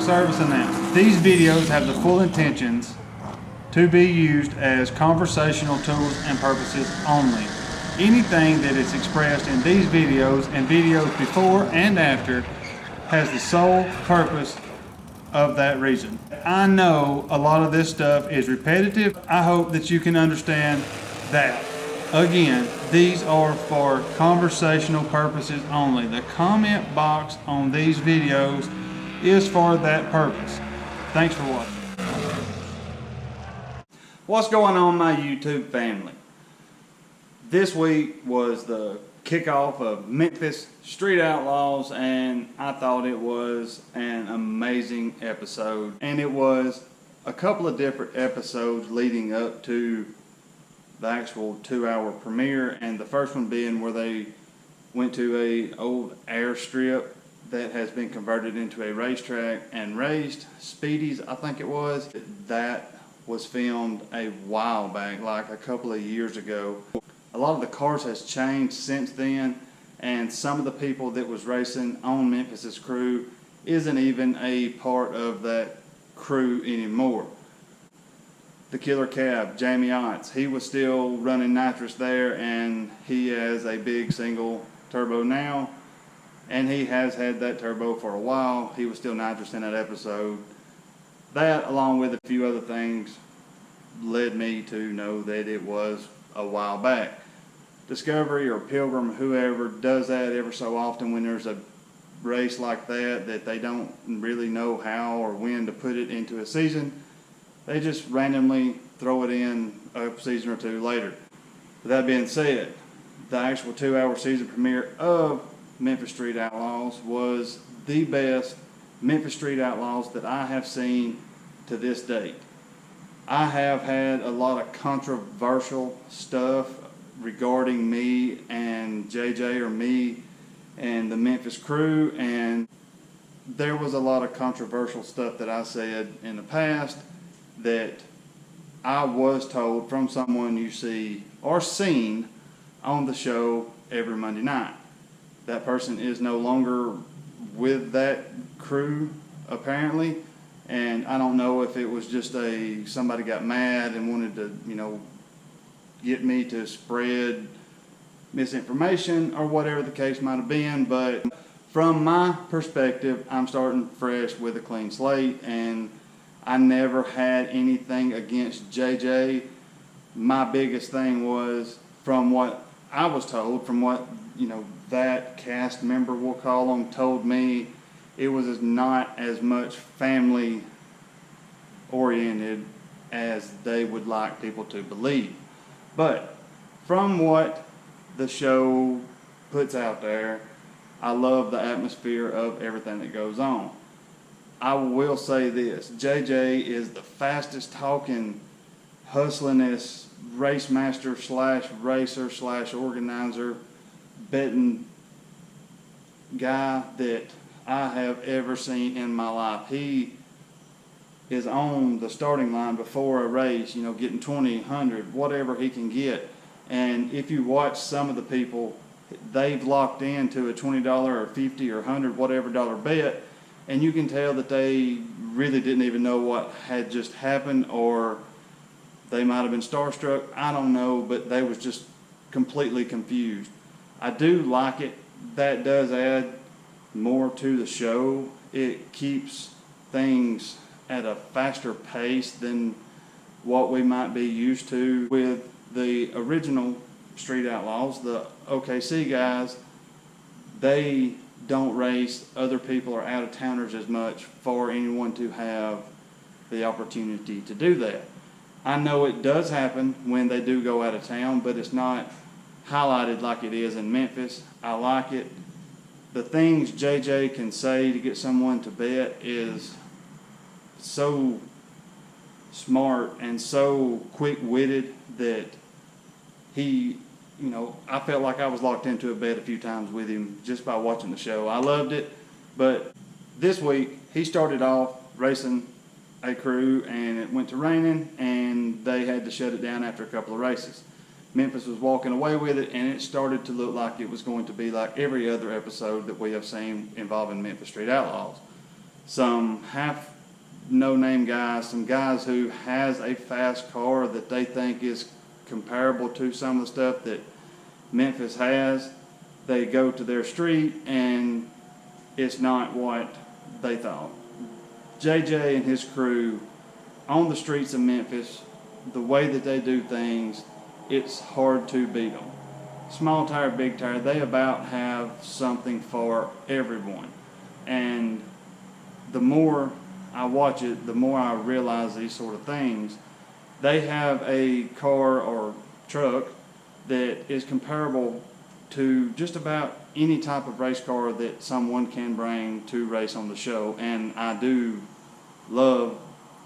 service announcement. These videos have the full intentions to be used as conversational tools and purposes only. Anything that is expressed in these videos and videos before and after has the sole purpose of that reason. I know a lot of this stuff is repetitive. I hope that you can understand that. Again, these are for conversational purposes only. The comment box on these videos is for that purpose. Thanks for watching. What's going on, my YouTube family? This week was the kickoff of Memphis Street Outlaws, and I thought it was an amazing episode. And it was a couple of different episodes leading up to the actual 2-hour premiere, and the first one being where they went to a old airstrip that has been converted into a racetrack and raced Speedies, I think it was. That was filmed a while back, like a couple of years ago. A lot of the cars has changed since then, and some of the people that was racing on Memphis's crew isn't even a part of that crew anymore. The killer cab, Jamie Otts, he was still running nitrous there, and he has a big single turbo now, and he has had that turbo for a while. He was still nitrous in that episode. That, along with a few other things, led me to know that it was a while back. Discovery or Pilgrim, whoever does that ever so often when there's a race like that they don't really know how or when to put it into a season, they just randomly throw it in a season or two later. With that being said, the actual 2-hour season premiere of Memphis Street Outlaws was the best Memphis Street Outlaws that I have seen to this date. I have had a lot of controversial stuff regarding me and JJ, or me and the Memphis crew, and there was a lot of controversial stuff that I said in the past that I was told from someone you see or seen on the show every Monday night. That person is no longer with that crew, apparently, and I don't know if it was just somebody got mad and wanted to, get me to spread misinformation or whatever the case might have been, but from my perspective, I'm starting fresh with a clean slate, and I never had anything against JJ. My biggest thing was, from what I was told, from what that cast member, we'll call them, told me, it was not as much family oriented as they would like people to believe. But from what the show puts out there, I love the atmosphere of everything that goes on. I will say this, JJ is the fastest talking, hustlinest race master / racer / organizer, betting guy that I have ever seen in my life. He is on the starting line before a race, getting 20, 100, whatever he can get. And if you watch some of the people, they've locked into a $20 or $50 or $100 whatever dollar bet, and you can tell that they really didn't even know what had just happened, or they might have been starstruck. I don't know, but they was just completely confused. I do like it. That does add more to the show. It keeps things at a faster pace than what we might be used to with the original Street Outlaws. The OKC guys, they don't race other people or out-of-towners as much for anyone to have the opportunity to do that. I know it does happen when they do go out of town, but it's not highlighted like it is in Memphis. I like it. The things JJ can say to get someone to bet is so smart and so quick-witted that he, I felt like I was locked into a bet a few times with him just by watching the show. I loved it. But this week, he started off racing a crew, and it went to raining, and they had to shut it down after a couple of races. Memphis was walking away with it, and it started to look like it was going to be like every other episode that we have seen involving Memphis Street Outlaws. some half no-name guys, some guys who has a fast car that they think is comparable to some of the stuff that Memphis has. They go to their street and it's not what they thought. JJ and his crew on the streets of Memphis, the way that they do things, it's hard to beat them. Small tire, big tire, they about have something for everyone. And the more I watch it, the more I realize these sort of things. They have a car or truck that is comparable to just about any type of race car that someone can bring to race on the show, and I do love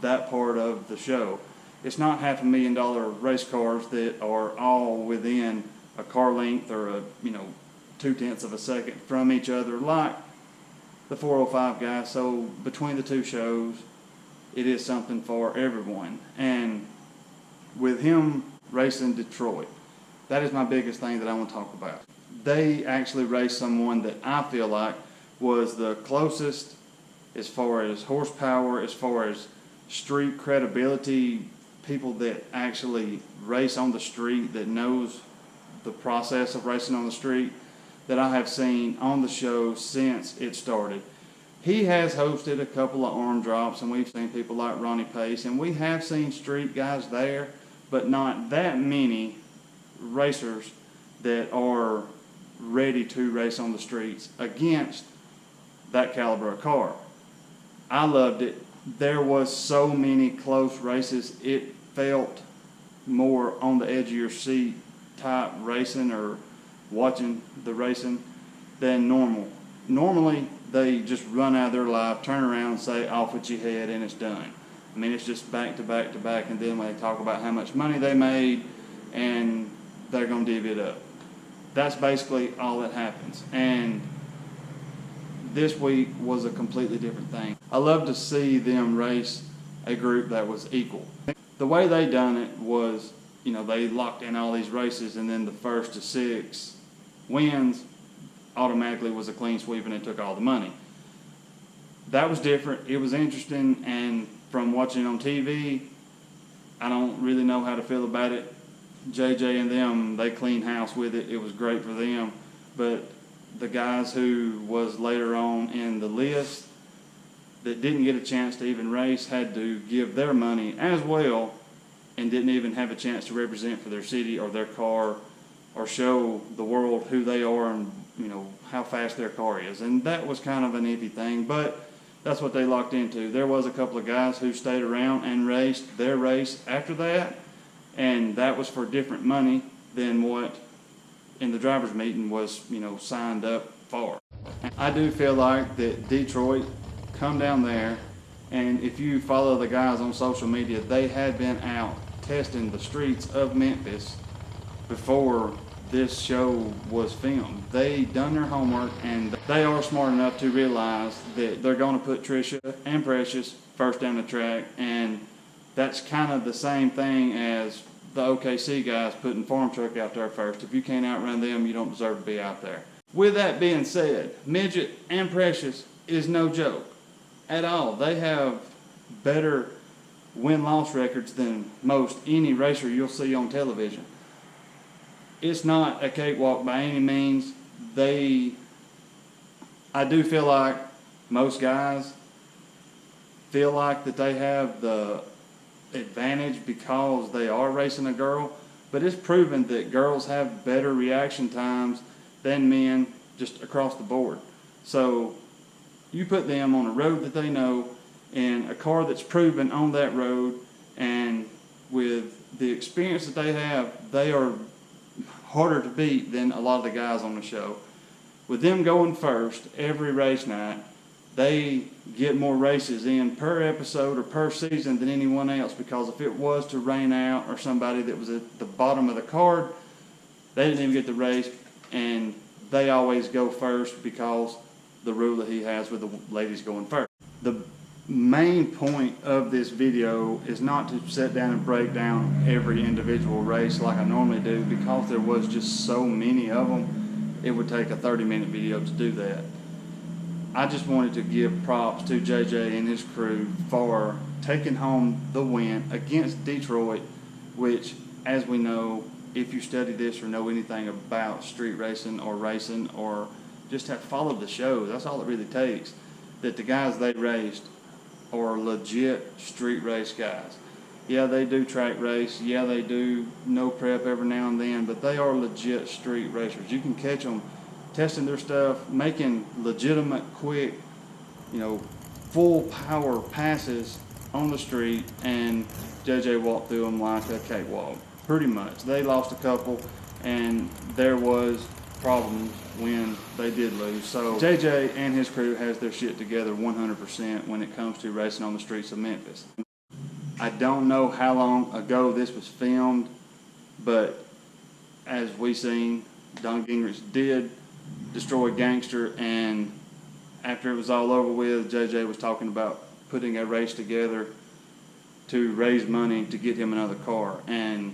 that part of the show. It's not $500,000 race cars that are all within a car length or a 0.2 of a second from each other like the 405 guys. So between the two shows, it is something for everyone. And with him racing Detroit, that is my biggest thing that I want to talk about. They actually raced someone that I feel like was the closest as far as horsepower, as far as street credibility, people that actually race on the street, that knows the process of racing on the street, that I have seen on the show since it started. He has hosted a couple of arm drops, and we've seen people like Ronnie Pace, and we have seen street guys there, but not that many racers that are ready to race on the streets against that caliber of car. I loved it. There was so many close races. It felt more on the edge of your seat type racing or watching the racing than normal. Normally, they just run out of their life, turn around and say, off with your head, and it's done. I mean, it's just back to back to back, and then they talk about how much money they made, and they're going to divvy it up. That's basically all that happens. And this week was a completely different thing. I love to see them race a group that was equal. The way they done it was, they locked in all these races, and then the first to 6 wins automatically was a clean sweep, and it took all the money. That was different. It was interesting, and from watching on TV, I don't really know how to feel about it. JJ and them, they cleaned house with it. It was great for them. But the guys who was later on in the list that didn't get a chance to even race had to give their money as well, and didn't even have a chance to represent for their city or their car or show the world who they are and how fast their car is. And that was kind of an iffy thing, but that's what they locked into. There was a couple of guys who stayed around and raced their race after that, and that was for different money than what in the driver's meeting was signed up for. I do feel like that Detroit, come down there, and if you follow the guys on social media, they had been out testing the streets of Memphis before this show was filmed. They done their homework, and they are smart enough to realize that they're going to put Trisha and Precious first down the track, and that's kind of the same thing as the OKC guys putting Farm Truck out there first. If you can't outrun them, you don't deserve to be out there. With that being said, Midget and Precious is no joke at all. They have better win-loss records than most any racer you'll see on television. It's not a cakewalk by any means. I do feel like most guys feel like that they have the advantage because they are racing a girl, but it's proven that girls have better reaction times than men just across the board. So you put them on a road that they know, in a car that's proven on that road, and with the experience that they have, they are harder to beat than a lot of the guys on the show. With them going first every race night, they get more races in per episode or per season than anyone else, because if it was to rain out or somebody that was at the bottom of the card, they didn't even get the race, and they always go first because the rule that he has with the ladies going first. The main point of this video is not to sit down and break down every individual race like I normally do, because there was just so many of them. It would take a 30-minute video to do that. I just wanted to give props to JJ and his crew for taking home the win against Detroit, which, as we know, if you study this or know anything about street racing or just have followed the show, that's all it really takes. That the guys they raced are legit street race guys. Yeah, they do track race. Yeah, they do no prep every now and then, but they are legit street racers. You can catch them testing their stuff, making legitimate, quick, full power passes on the street, and JJ walked through them like a cakewalk. Pretty much. They lost a couple, and there was problems when they did lose. So JJ and his crew has their shit together 100% when it comes to racing on the streets of Memphis. I don't know how long ago this was filmed, but as we seen, Don Gingrich did destroy Gangster, and after it was all over with, JJ was talking about putting a race together to raise money to get him another car, and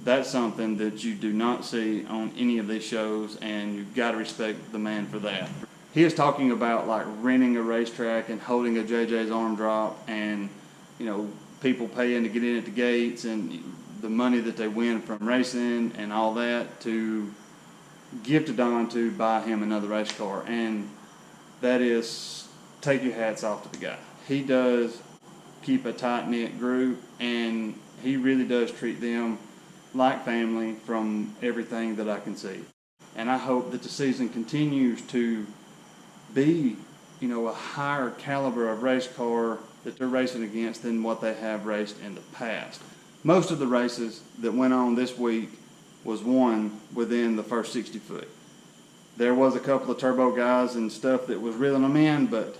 that's something that you do not see on any of these shows, and you've got to respect the man for that. He is talking about like renting a racetrack and holding a JJ's arm drop, and people paying to get in at the gates, and the money that they win from racing and all that to give to Don to buy him another race car. And that is, take your hats off to the guy. He does keep a tight-knit group, and he really does treat them like family from everything that I can see. And I hope that the season continues to be, a higher caliber of race car that they're racing against than what they have raced in the past. Most of the races that went on this week was won within the first 60 foot. There was a couple of turbo guys and stuff that was reeling them in, but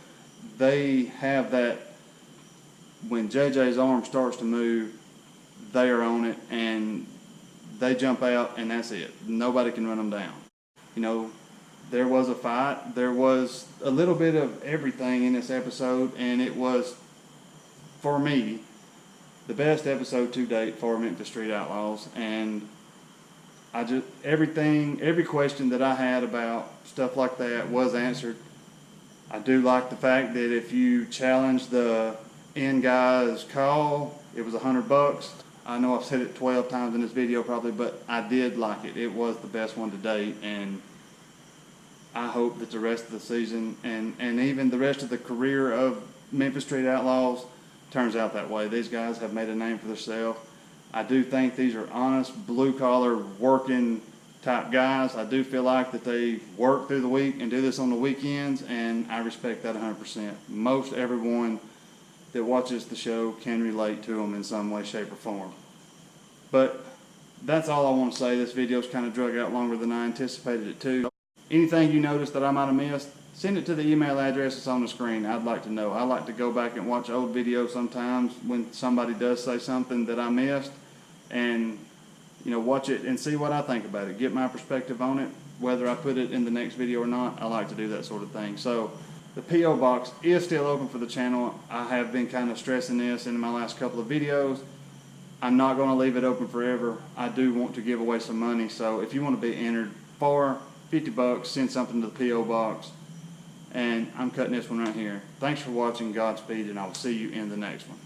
they have that, when JJ's arm starts to move, they are on it, and they jump out, and that's it. Nobody can run them down. There was a fight. There was a little bit of everything in this episode, and it was, for me, the best episode to date for Memphis Street Outlaws. And every question that I had about stuff like that was answered. I do like the fact that if you challenge the end guy's call, it was $100. I know I've said it 12 times in this video probably, but I did like it. It was the best one to date, and I hope that the rest of the season and even the rest of the career of Memphis Street Outlaws turns out that way. These guys have made a name for themselves. I do think these are honest, blue-collar, working type guys. I do feel like that they work through the week and do this on the weekends, and I respect that 100%. Most everyone that watches the show can relate to them in some way, shape, or form. But that's all I want to say. This video's kind of drug out longer than I anticipated it to. Anything you noticed that I might have missed, send it to the email address that's on the screen. I'd like to know. I like to go back and watch old videos sometimes when somebody does say something that I missed, and watch it and see what I think about it. Get my perspective on it, whether I put it in the next video or not. I like to do that sort of thing. So the P.O. Box is still open for the channel. I have been kind of stressing this in my last couple of videos. I'm not going to leave it open forever. I do want to give away some money, so if you want to be entered for $50, send something to the P.O. Box. And I'm cutting this one right here. Thanks for watching. Godspeed, and I'll see you in the next one.